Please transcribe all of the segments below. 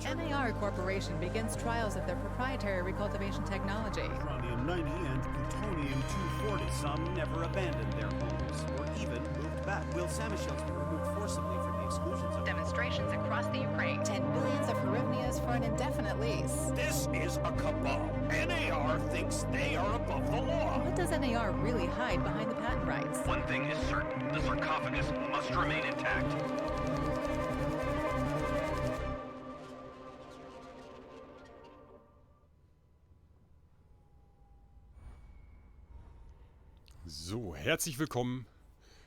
NAR Corporation begins trials of their proprietary recultivation technology. Uranium-90 and plutonium-240. Some never abandoned their homes or even moved back. Will Samashells be removed forcibly from the exclusion zone? Demonstrations across the Ukraine. 10 billions of hryvnias for an indefinite lease. This is a cabal. NAR thinks they are above the law. What does NAR really hide behind the patent rights? One thing is certain, the sarcophagus must remain intact. So, herzlich willkommen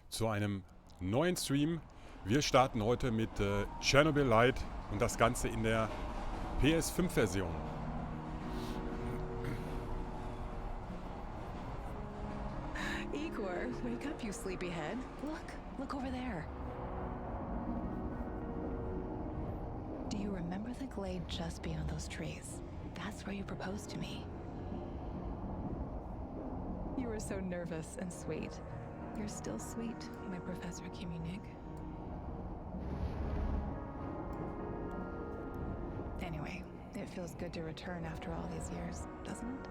zu einem neuen Stream. Wir starten heute mit ChernobyLite und das Ganze in der PS5-Version. Igor, wake up, you sleepyhead. Look over there. Do you remember the glade just beyond those trees? That's where you proposed to me. You were so nervous and sweet. You're still sweet, my Professor Kimunik. Anyway, it feels good to return after all these years, doesn't it?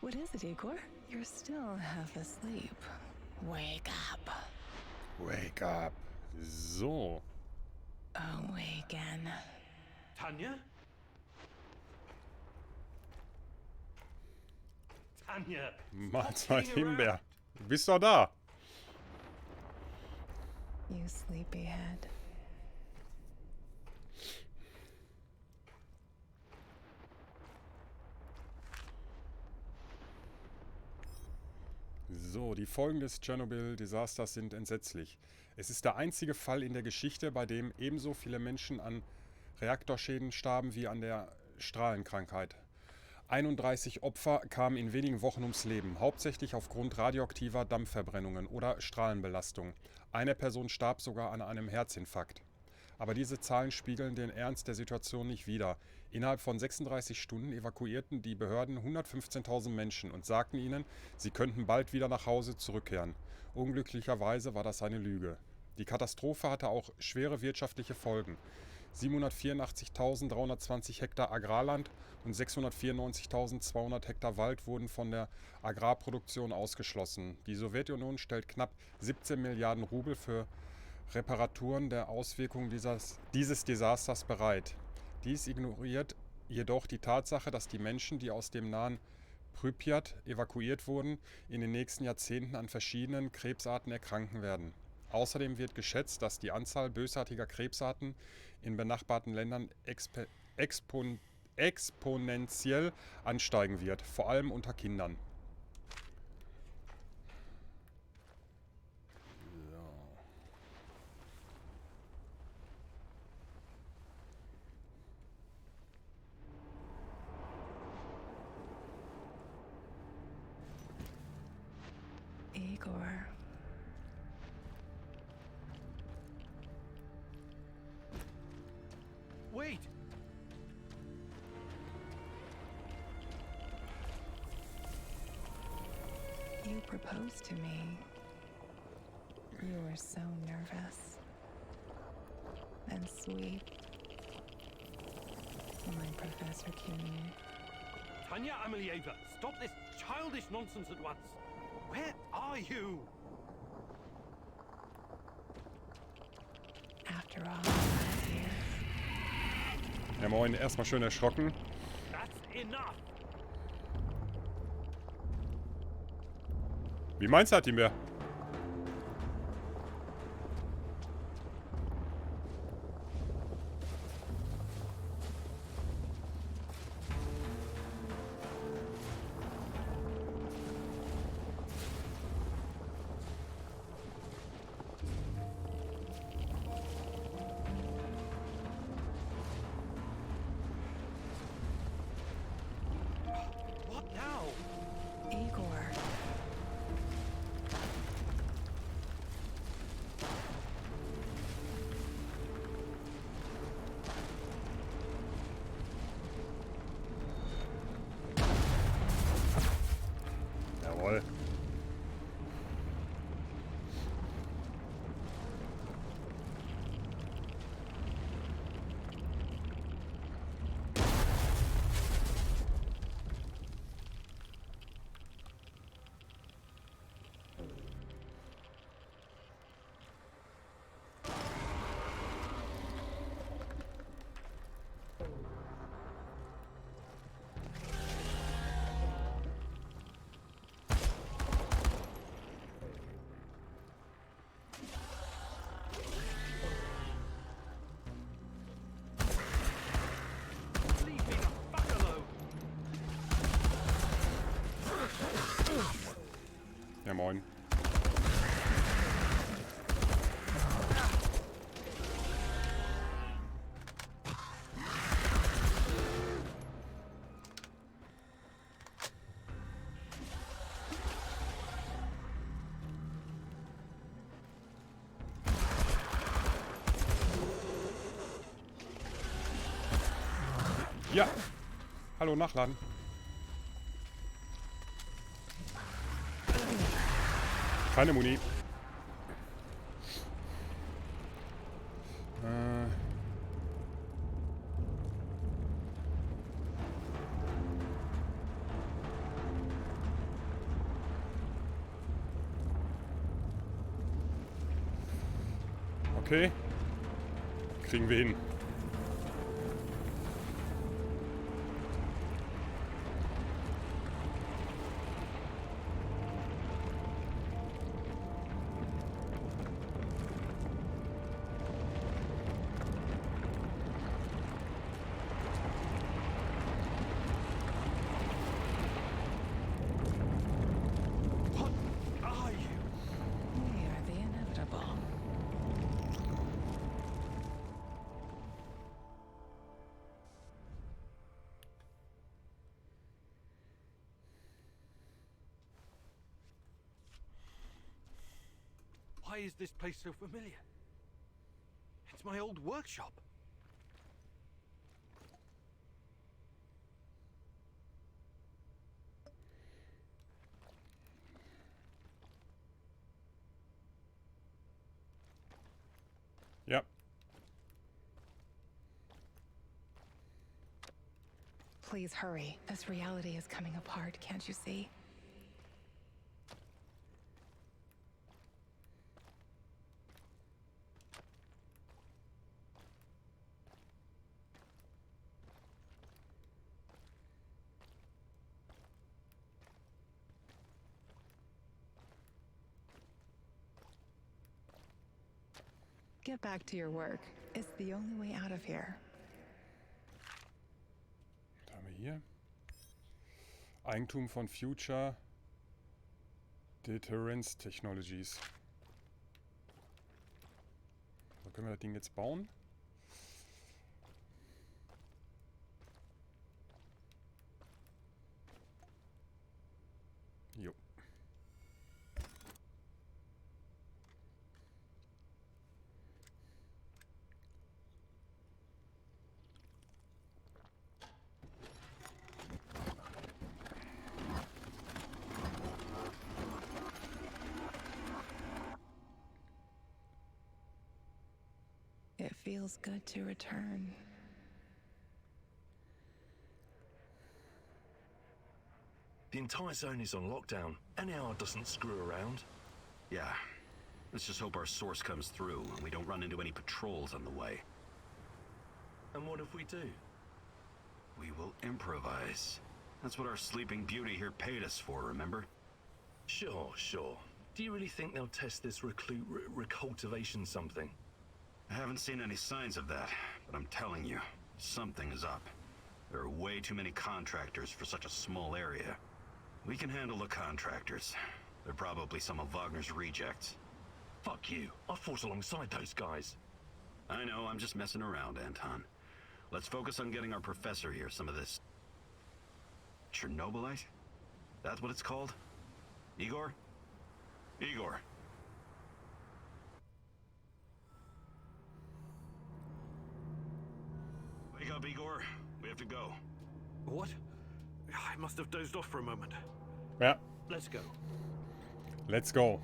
What is it, Igor? You're still half asleep. Wake up. Wake up. So. Awaken. Tanya? Tanya! Mahlzeit Himbeer. Du bist doch da. You sleepyhead. So, die Folgen des Tschernobyl-Desasters sind entsetzlich. Es ist der einzige Fall in der Geschichte, bei dem ebenso viele Menschen an Reaktorschäden starben wie an der Strahlenkrankheit. 31 Opfer kamen in wenigen Wochen ums Leben, hauptsächlich aufgrund radioaktiver Dampfverbrennungen oder Strahlenbelastung. Eine Person starb sogar an einem Herzinfarkt. Aber diese Zahlen spiegeln den Ernst der Situation nicht wider. Innerhalb von 36 Stunden evakuierten die Behörden 115.000 Menschen und sagten ihnen, sie könnten bald wieder nach Hause zurückkehren. Unglücklicherweise war das eine Lüge. Die Katastrophe hatte auch schwere wirtschaftliche Folgen. 784.320 Hektar Agrarland und 694.200 Hektar Wald wurden von der Agrarproduktion ausgeschlossen. Die Sowjetunion stellt knapp 17 Milliarden Rubel für Reparaturen der Auswirkungen dieses Desasters bereit. Dies ignoriert jedoch die Tatsache, dass die Menschen, die aus dem nahen Prypjat evakuiert wurden, in den nächsten Jahrzehnten an verschiedenen Krebsarten erkranken werden. Außerdem wird geschätzt, dass die Anzahl bösartiger Krebsarten in benachbarten Ländern exponentiell ansteigen wird, vor allem unter Kindern. Igor. Wait! You proposed to me. You were so nervous and sweet, my Professor Kimunik. Tanya Amelieva, stop this childish nonsense at once. Where are you? After all these years. Ja moin, erstmal schön erschrocken. That's enough. Wie meinst du das, Himbeer? Ja. Hallo, nachladen. Keine Muni. Okay. Kriegen wir hin. What are you? We are the inevitable. Why is this place so familiar? It's my old workshop. Ja. Please hurry. This reality is coming apart, can't you see? Get back to your work. It's the only way out of here. Was haben wir hier? Eigentum von Future Deterrence Technologies. So, können wir das Ding jetzt bauen? Jo. It feels good to return. The entire zone is on lockdown. NAR doesn't screw around. Yeah. Let's just hope our source comes through and we don't run into any patrols on the way. And what if we do? We will improvise. That's what our sleeping beauty here paid us for, remember? Sure, sure. Do you really think they'll test this recultivation something? I haven't seen any signs of that, but I'm telling you, something is up. There are way too many contractors for such a small area. We can handle the contractors. They're probably some of Wagner's rejects. Fuck you. I fought alongside those guys. I know, I'm just messing around, Anton. Let's focus on getting our professor here some of this... ChernobyLite? That's what it's called? Igor? Igor. Wake up, Igor. We have to go. What? I must have dozed off for a moment. Ja. Let's go. Let's go.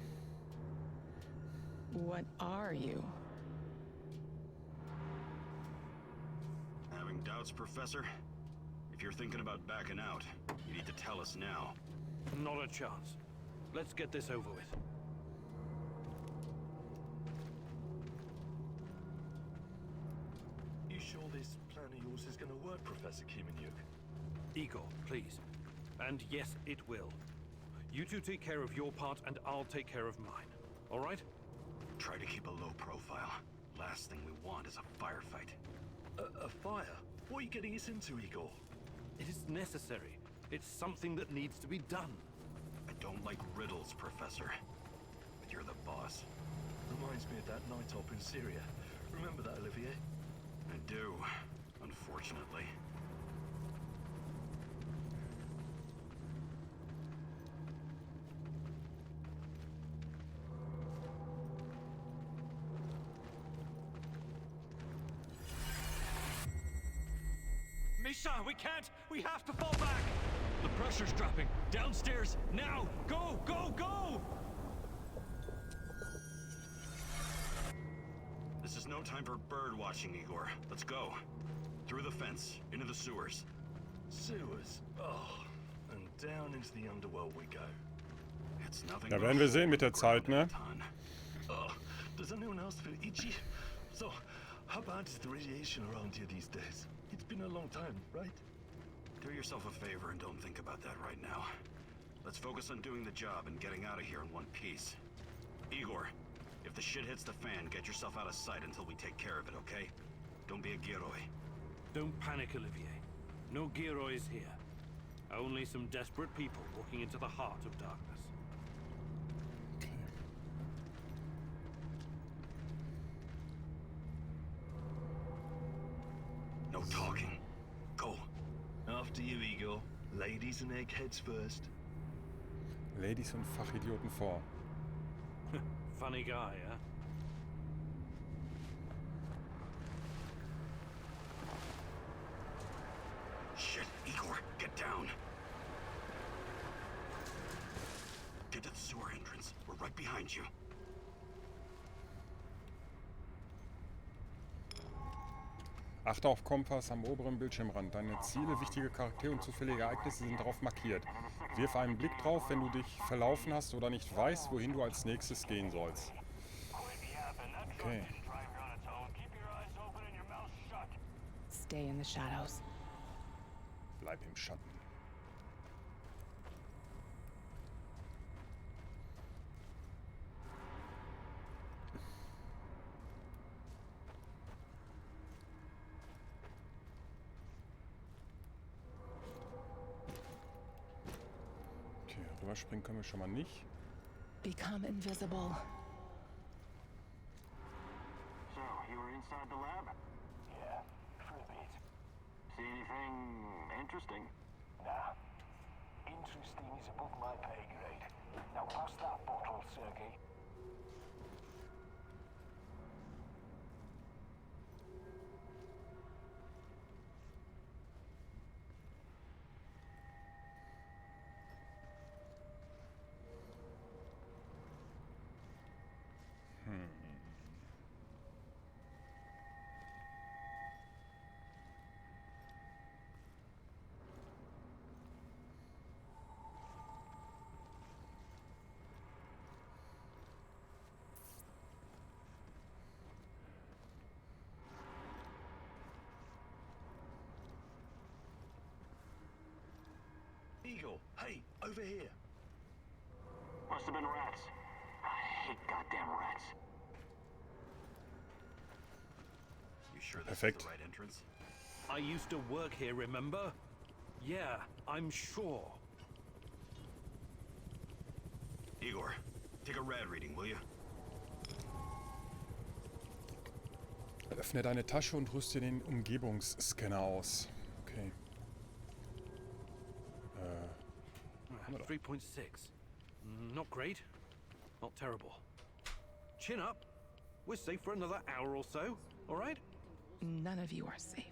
What are you? Having doubts, Professor? If you're thinking about backing out, you need to tell us now. Not a chance. Let's get this over with. You sure this plan of yours is gonna work, Professor Kimenyuk? Igor, please. And yes, it will. You two take care of your part and I'll take care of mine. All right? Try to keep a low profile. Last thing we want is a firefight. A fire? What are you getting us into, Igor? It is necessary. It's something that needs to be done. I don't like riddles, Professor. But you're the boss. Reminds me of that night op in Syria. Remember that, Olivier? I do, unfortunately. Mission Sir, we can't! We have to fall back! The pressure's dropping. Downstairs, now! Go, go, go! This is no time for bird watching, Igor. Let's go. Through the fence, into the sewers. Sewers. Oh, and down into the underworld we go. It's nothing. Da werden wir sehen mit der Zeit, ne? Oh, does anyone else feel itchy? So, how bad is the radiation around here these days? It's been a long time, right? Do yourself a favor and don't think about that right now. Let's focus on doing the job and getting out of here in one piece. Igor, if the shit hits the fan, get yourself out of sight until we take care of it, okay? Don't be a Giroi. Don't panic, Olivier. No Giroids here. Only some desperate people walking into the heart of darkness. No talking. Go. After you, Igor. Ladies and eggheads first. Ladies und Fachidioten vor. Funny guy, huh? Shit, Igor, get down. Get to the sewer entrance. We're right behind you. Achte auf Kompass am oberen Bildschirmrand. Deine Ziele, wichtige Charaktere und zufällige Ereignisse sind darauf markiert. Wirf einen Blick drauf, wenn du dich verlaufen hast oder nicht weißt, wohin du als nächstes gehen sollst. Okay. Stay in the shadows. Bleib im Schatten. Okay, rüberspringen können wir schon mal nicht. Become invisible. So, you were inside the lab? Yeah, for a bit. See anything interesting? Nah. Interesting is above my pay grade. Now pass that bottle, Sergey. Igor, hey, over here. Must have been rats. I hate goddamn rats. You sure this is Perfekt. the right entrance? I used to work here, remember? Yeah, I'm sure. Igor, take a rad reading, will you? Öffne deine Tasche und rüste den Umgebungsscanner aus. Okay. 3.6. Not great. Not terrible. Chin up. We're safe for another hour or so, all right? None of you are safe.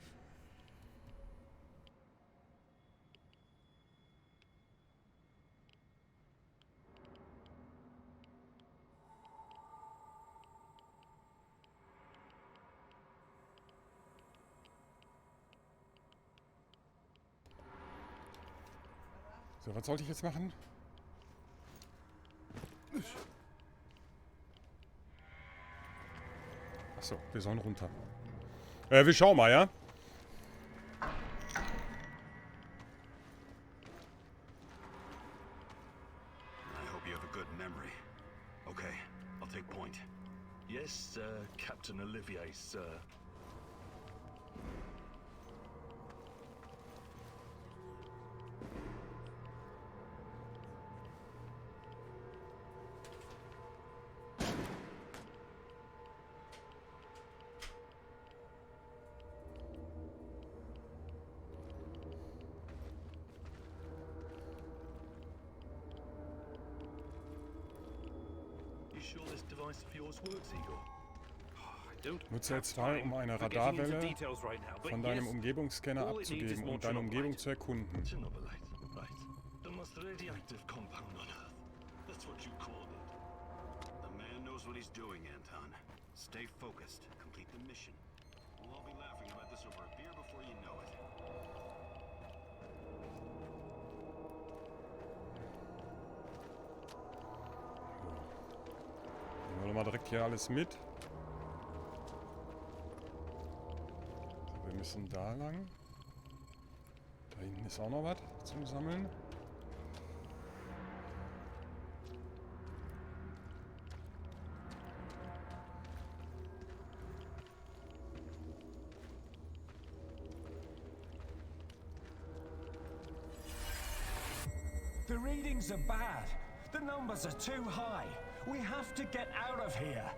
So, was sollte ich jetzt machen? Achso, wir sollen runter. Wir schauen mal, ja? I hope you have a good memory. Okay, I'll take point. Yes, Captain Olivier, sir. You sure this device of yours works, Igor? I Nutze L2, um eine Radarwelle von deinem Umgebungsscanner abzugeben und deine Umgebung zu erkunden. ChernobyLite, right. The most radioactive compound on Earth. That's what you called it. The man knows what he's doing, Anton. Stay focused. Complete the mission. We'll all be laughing about this over a beer before you know it. Nehmen wir mal direkt hier alles mit. So, wir müssen da lang. Da hinten ist auch noch was zum Sammeln. The readings are bad. The numbers are too high. We have to get out of here.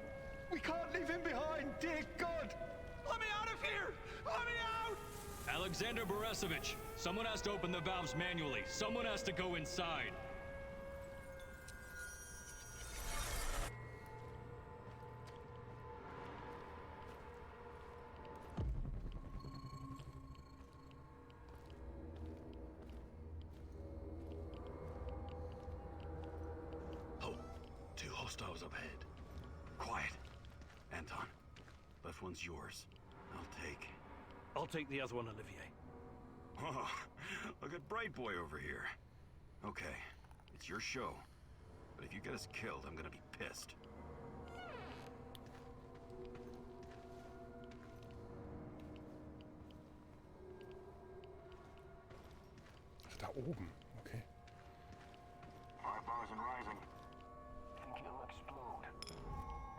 We can't leave him behind, dear God! Let me out of here! Let me out! Alexander Borisovich, someone has to open the valves manually. Someone has to go inside. Oh, two hostiles up ahead. Quiet. Anton, left one's yours. I'll take the other one, Olivier. Oh, look at Bright Boy over here. Okay, it's your show. But if you get us killed, I'm gonna be pissed. Ach, da oben. Okay. Fire bars and rising. Think it'll explode.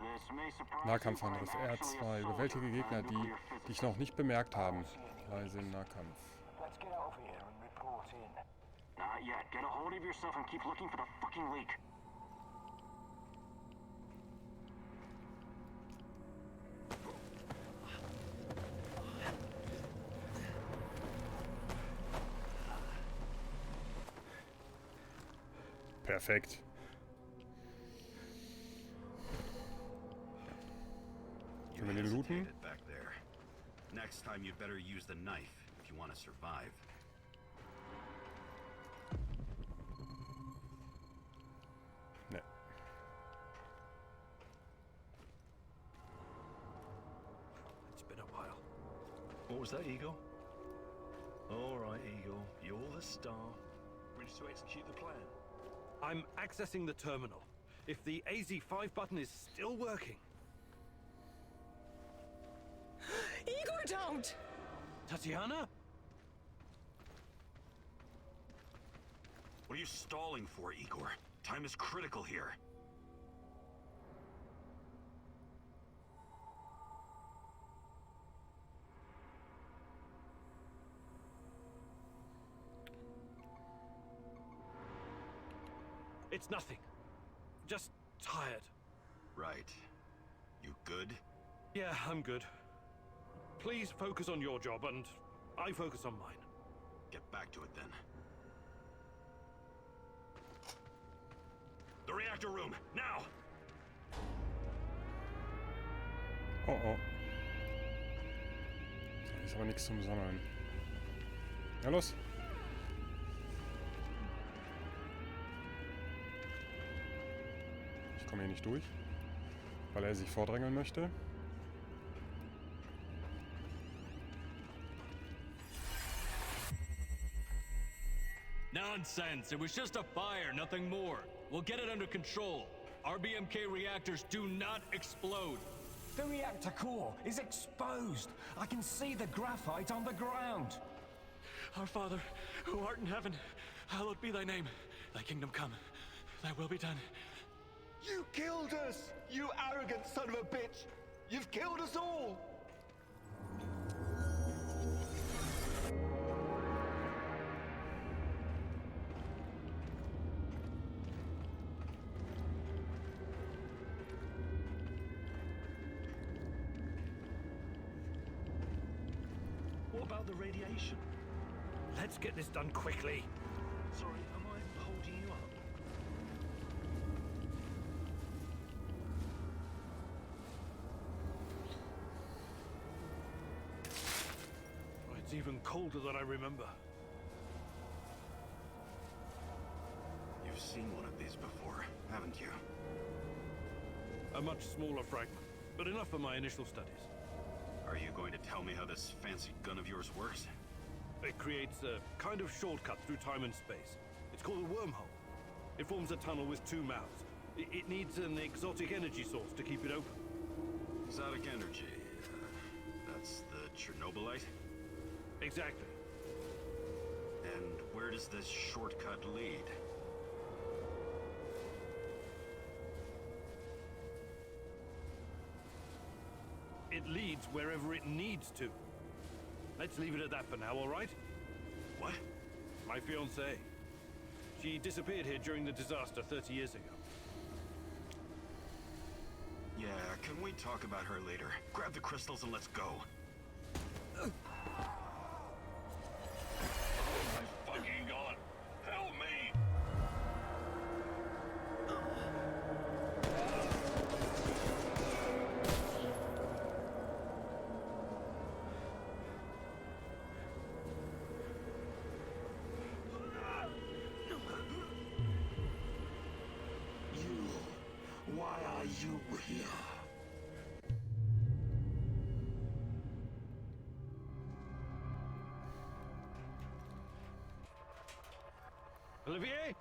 This may surprise Nahkampfangriff R2. Überwältige Gegner, die dich noch nicht bemerkt haben. Leise im Nahkampf. Let's get out of here and report in. Not yet. Get a hold of yourself and keep looking for the fucking leak. Perfekt. Können wir den looten? hesitated back there. Next time you'd better use the knife if you want to survive. Ne. It's been a while. What was that, Eagle? All right, Eagle. You're the star. Ready to execute the plan? I'm accessing the terminal. If the AZ5 button is still working. Igor, don't! Tatiana? What are you stalling for, Igor? Time is critical here. It's nothing. Just tired. Right. You good? Yeah, I'm good. Please focus on your job, and I focus on mine. Get back to it then. The reactor room, now! Oh oh. Da ist aber nichts zum Sammeln. Ja, los! Ich komme hier nicht durch, weil er sich vordrängeln möchte. Nonsense! It was just a fire, nothing more. We'll get it under control. RBMK reactors do not explode. The reactor core is exposed. I can see the graphite on the ground. Our Father, who art in heaven, hallowed be thy name. Thy kingdom come. Thy will be done. You killed us! You arrogant son of a bitch! You've killed us all! What about the radiation? Let's get this done quickly. Sorry, am I holding you up? It's even colder than I remember. You've seen one of these before, haven't you? A much smaller fragment, but enough for my initial studies. Are you going to tell me how this fancy gun of yours works? It creates a kind of shortcut through time and space. It's called a wormhole. It forms a tunnel with two mouths. It needs an exotic energy source to keep it open. Exotic energy. That's the ChernobyLite? Exactly. And where does this shortcut lead? It leads wherever it needs to. Let's leave it at that for now, all right? What? My fiancée. She disappeared here during the disaster 30 years ago. Yeah, can we talk about her later? Grab the crystals and let's go. Oh my fucking god! Help me! Why are you here? Olivier?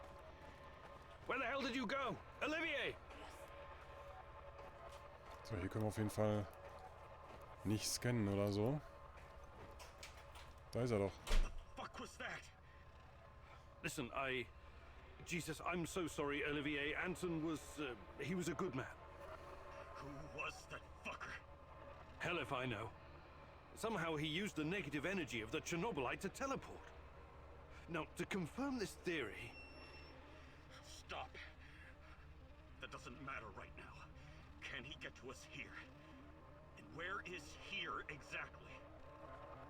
Where the hell did you go? Olivier! So, hier können wir auf jeden Fall nicht scannen oder so. Da ist er doch. Fuck was that? Listen, Jesus, I'm so sorry, Olivier. Anton was, he was a good man. Who was that fucker? Hell if I know. Somehow he used the negative energy of the ChernobyLite to teleport. Now, to confirm this theory... Stop. That doesn't matter right now. Can he get to us here? And where is here exactly?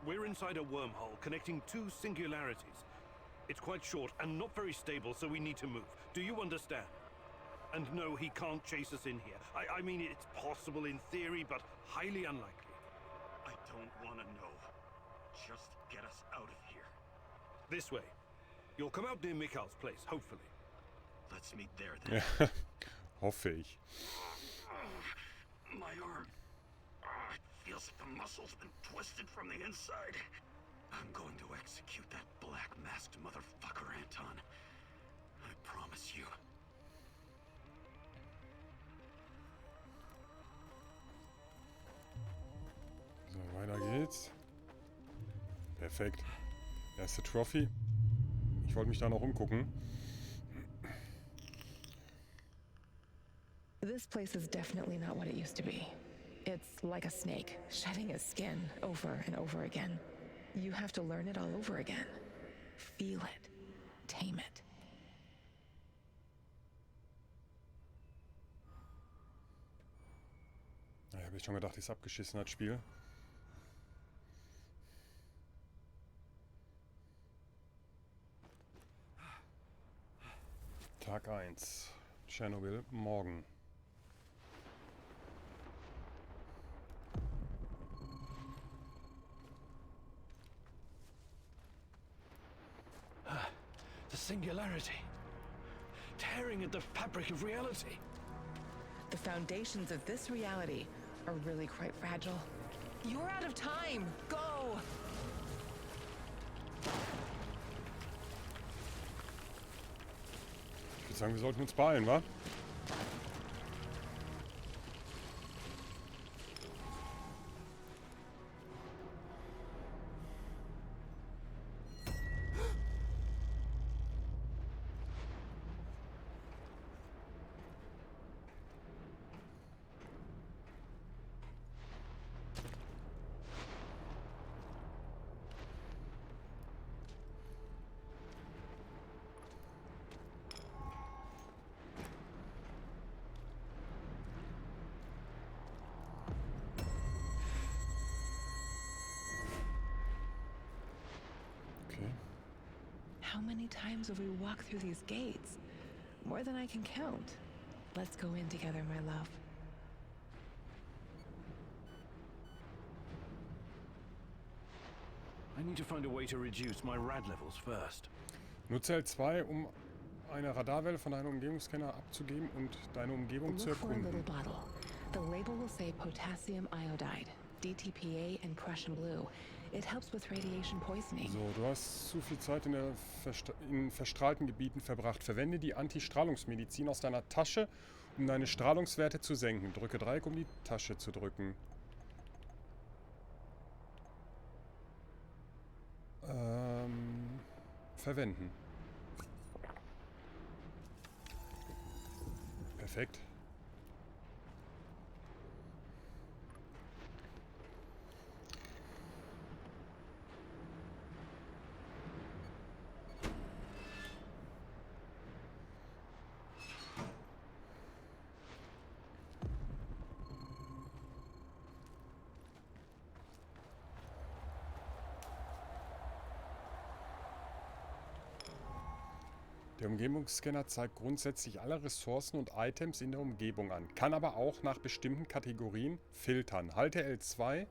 We're inside a wormhole connecting two singularities. It's quite short and not very stable, so we need to move. Do you understand? And no, he can't chase us in here. I mean, it's possible in theory, but highly unlikely. I don't want to know. Just get us out of here. This way. You'll come out near Mikhail's place, hopefully. Let's meet there then. Ja, hoffe ich. My arm. It feels like the muscle's been twisted from the inside. I'm going to execute that black-masked motherfucker, Anton. I promise you. So, weiter geht's. Perfekt. Erste Trophy. Ich wollte mich da noch umgucken. This place is definitely not what it used to be. It's like a snake, shedding its skin over and over again. You have to learn it all over again. Feel it. Tame it. Da habe ich schon gedacht, ist abgeschissen, das Spiel. Tag 1. Tschernobyl, morgen. The singularity. Tearing at the fabric of reality. The foundations of this reality are really quite fragile. You're out of time. Go! Ich würde sagen, wir sollten uns beeilen, wa? How many times have we walked through these gates? More than I can count. Let's go in together, my love. I need to find a way to reduce my rad levels first. Nutze L2, um eine Radarwelle von deinem Umgebungsscanner abzugeben und deine Umgebung zu Look for a little erkunden. bottle. The label will say potassium iodide, DTPA and Prussian blue. It helps with radiation poisoning. So, du hast zu viel Zeit in verstrahlten Gebieten verbracht. Verwende die Antistrahlungsmedizin aus deiner Tasche, um deine Strahlungswerte zu senken. Drücke Dreieck, um die Tasche zu drücken. Verwenden. Perfekt. Der Umgebungsscanner zeigt grundsätzlich alle Ressourcen und Items in der Umgebung an, kann aber auch nach bestimmten Kategorien filtern. Halte L2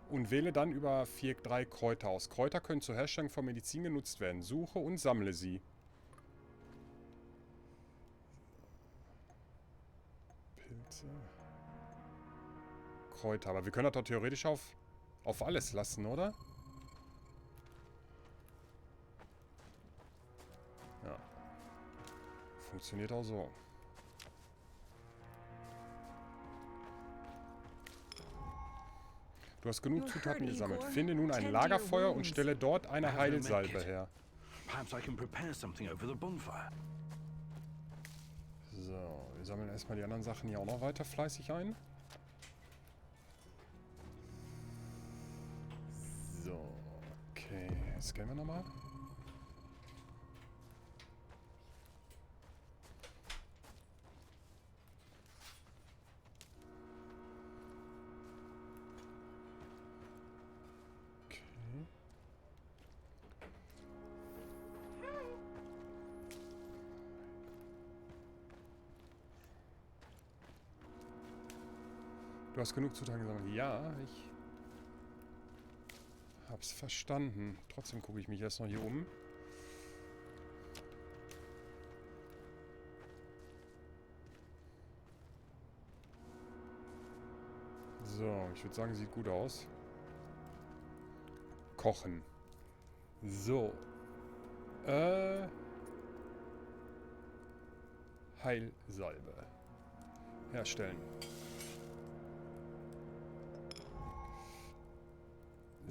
und wähle dann über 4-3 Kräuter aus. Kräuter können zur Herstellung von Medizin genutzt werden. Suche und sammle sie. Pilze. Kräuter, aber wir können das doch theoretisch auf alles lassen, oder? Ja. Funktioniert auch so. Du hast genug Zutaten gesammelt. Finde nun ein Lagerfeuer und stelle dort eine Heilsalbe her. Perhaps I can prepare something over the bonfire. So, wir sammeln erstmal die anderen Sachen hier auch noch weiter fleißig ein. So, okay. Scannen wir nochmal. Du hast genug Zutaten gesammelt. Ja, ich hab's verstanden. Trotzdem gucke ich mich erst noch hier um. So, ich würde sagen, sieht gut aus. Kochen. So. Heilsalbe. Herstellen.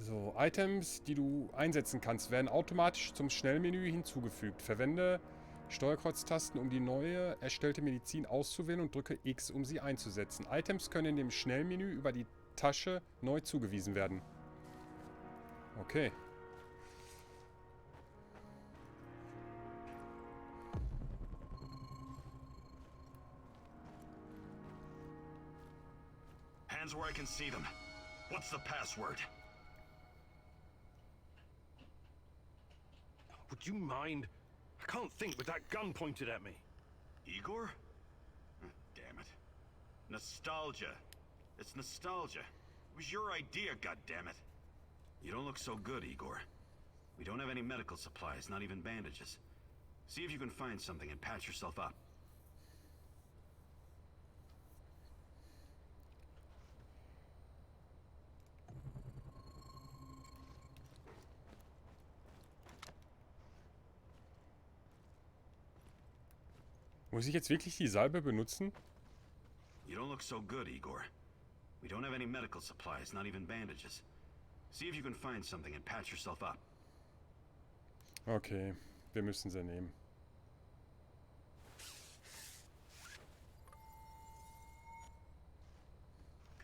So, Items, die du einsetzen kannst, werden automatisch zum Schnellmenü hinzugefügt. Verwende Steuerkreuztasten, um die neue erstellte Medizin auszuwählen und drücke X, um sie einzusetzen. Items können in dem Schnellmenü über die Tasche neu zugewiesen werden. Okay. Hands where I can see them. What's the password? Would you mind? I can't think with that gun pointed at me. Igor? Damn it. Nostalgia. It's nostalgia. It was your idea, goddammit. You don't look so good, Igor. We don't have any medical supplies, not even bandages. See if you can find something and patch yourself up. Muss ich jetzt wirklich die Salbe benutzen? You don't look so good, Igor. We don't have any medical supplies, not even bandages. See if you can find something and patch yourself up. Okay, wir müssen sie nehmen.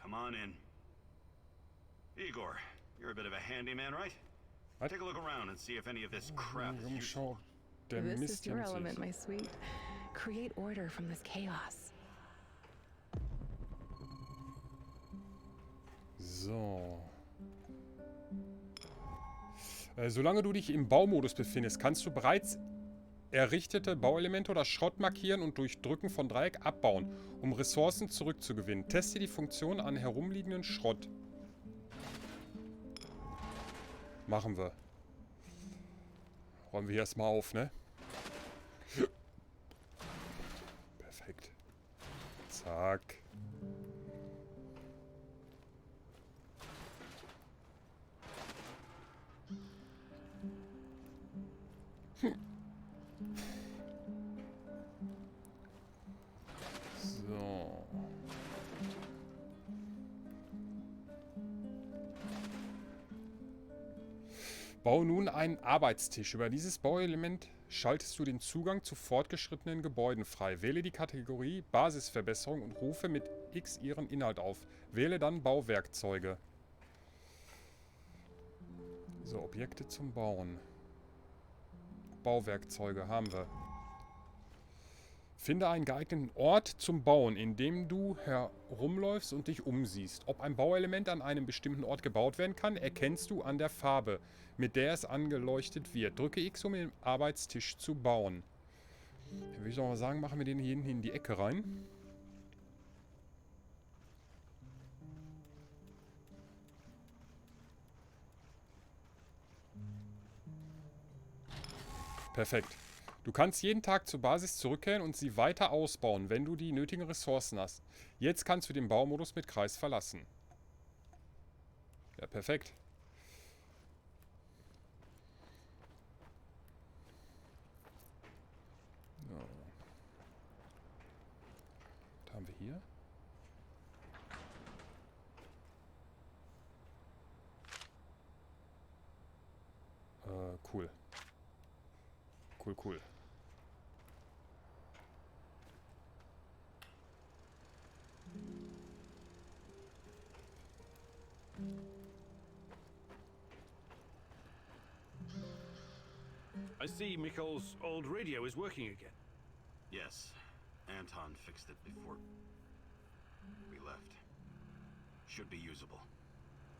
Come on in. Igor, you're a bit of a handyman, right? What? Take a look around and see if any of this crap is useful. Umschau. Der This Mist is your nimmt element, sich. my sweet. Create order from this chaos. So. Solange du dich im Baumodus befindest, kannst du bereits errichtete Bauelemente oder Schrott markieren und durch Drücken von Dreieck abbauen, um Ressourcen zurückzugewinnen. Teste die Funktion an herumliegenden Schrott. Machen wir. Räumen wir erstmal auf, ne? Perfekt. Zack. So. Bau nun einen Arbeitstisch. Über dieses Bauelement schaltest du den Zugang zu fortgeschrittenen Gebäuden frei. Wähle die Kategorie Basisverbesserung und rufe mit X ihren Inhalt auf. Wähle dann Bauwerkzeuge. So, Objekte zum Bauen. Bauwerkzeuge haben wir. Finde einen geeigneten Ort zum Bauen, in dem du herumläufst und dich umsiehst. Ob ein Bauelement an einem bestimmten Ort gebaut werden kann, erkennst du an der Farbe, mit der es angeleuchtet wird. Drücke X, um den Arbeitstisch zu bauen. Dann würde ich doch mal sagen, machen wir den hier hinten in die Ecke rein. Perfekt. Du kannst jeden Tag zur Basis zurückkehren und sie weiter ausbauen, wenn du die nötigen Ressourcen hast. Jetzt kannst du den Baumodus mit Kreis verlassen. Ja, perfekt. So. Was haben wir hier? Cool. Cool. I see Mikhail's old radio is working again. Yes, Anton fixed it before we left. Should be usable.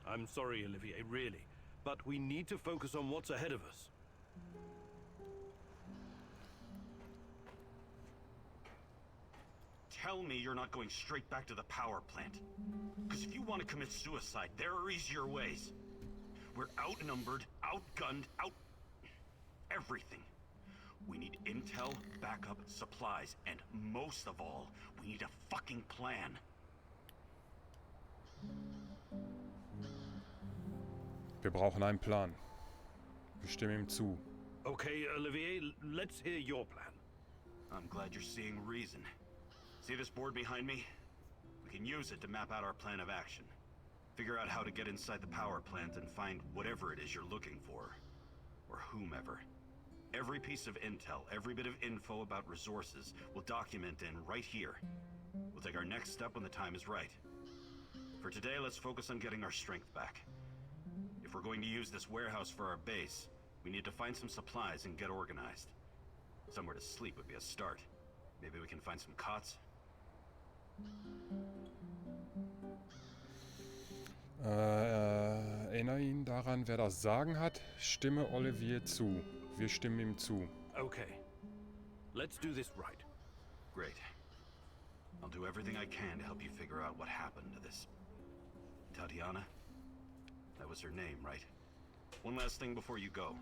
I'm sorry, Olivier, really. But we need to focus on what's ahead of us. Tell me you're not going straight back to the power plant. Because if you want to commit suicide, there are easier ways. We're outnumbered, outgunned, everything. We need intel, backup, supplies, and most of all, we need a fucking plan. Wir brauchen einen Plan. Wir stimmen ihm zu. Okay, Olivier, let's hear your plan. I'm glad you're seeing reason. See this board behind me? We can use it to map out our plan of action. Figure out how to get inside the power plant and find whatever it is you're looking for. Or whomever. Every piece of intel, every bit of info about resources, we'll document in right here. We'll take our next step when the time is right. For today, let's focus on getting our strength back. If we're going to use this warehouse for our base, we need to find some supplies and get organized. Somewhere to sleep would be a start. Maybe we can find some cots. Erinnere ihn daran, wer das Sagen hat. Stimme Olivier zu. Wir stimmen ihm zu. Okay. Let's do this right. Great. I'll do everything I can to help you figure out what happened to this Tatiana? That was her name, right? One last thing before you go.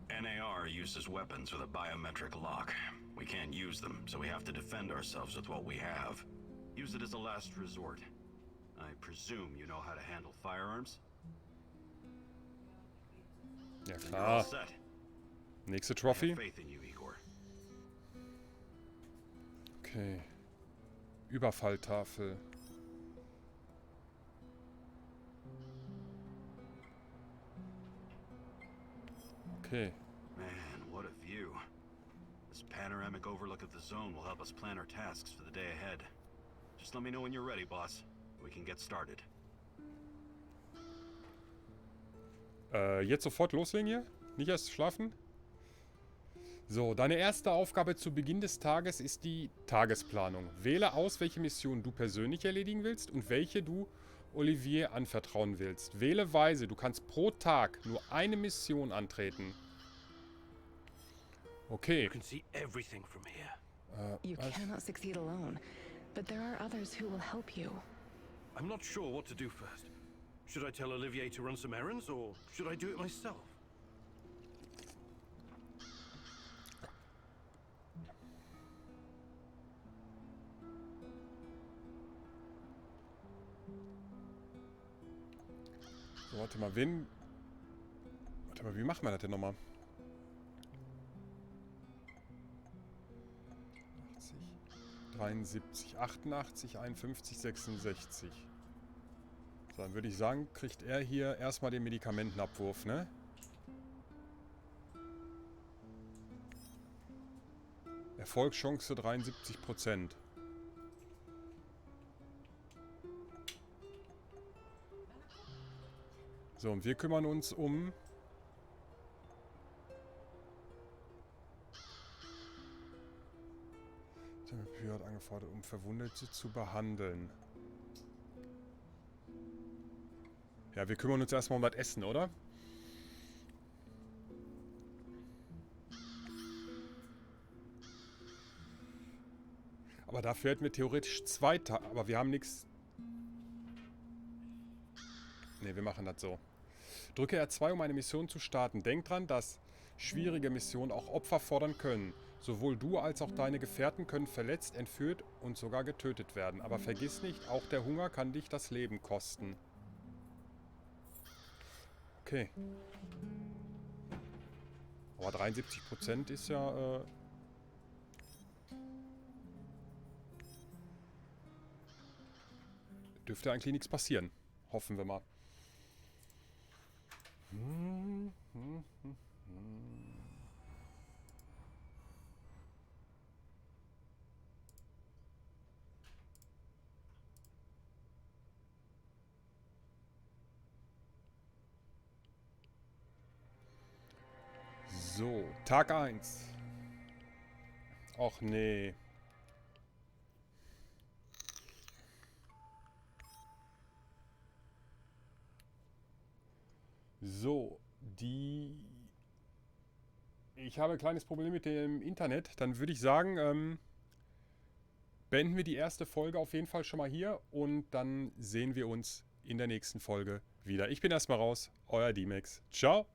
NAR uses weapons with a biometric lock. We can't use them, so we have to defend ourselves with what we have. Use it as a last resort. I presume you know how to handle firearms? Ja Then you're all klar. set. Nächste I Trophy. have faith in you, Igor. Okay. Überfalltafel. Okay. Man, what a view. This panoramic overlook of the zone will help us plan our tasks for the day ahead. Just let me know when you're ready, boss. We can get started. Jetzt sofort loslegen hier? Nicht erst schlafen? So, deine erste Aufgabe zu Beginn des Tages ist die Tagesplanung. Wähle aus, welche Mission du persönlich erledigen willst und welche du Olivier anvertrauen willst. Wähle weise, du kannst pro Tag nur eine Mission antreten. Okay. You can see everything from here. You cannot succeed alone, but there are others who will help you. I'm not sure what to do first. Should I tell Olivier to run some errands, or should I do it myself? So, warte mal, Warte mal, wie macht man das denn nochmal? 73, 88, 51, 66. So, dann würde ich sagen, kriegt er hier erstmal den Medikamentenabwurf, ne? Erfolgschance 73%. So, und wir kümmern uns um... Der hat angefordert, um Verwundete zu behandeln. Ja, wir kümmern uns erstmal um das Essen, oder? Aber dafür hätten wir theoretisch 2 Tage. Aber wir haben nichts. Ne, wir machen das so. Drücke R2, um eine Mission zu starten. Denk dran, dass schwierige Missionen auch Opfer fordern können. Sowohl du als auch deine Gefährten können verletzt, entführt und sogar getötet werden. Aber vergiss nicht, auch der Hunger kann dich das Leben kosten. Okay. Aber 73% ist ja... dürfte eigentlich nichts passieren. Hoffen wir mal. So, Tag 1. Och nee. So, ich habe ein kleines Problem mit dem Internet. Dann würde ich sagen, beenden wir die erste Folge auf jeden Fall schon mal hier. Und dann sehen wir uns in der nächsten Folge wieder. Ich bin erstmal raus. Euer D-Max. Ciao.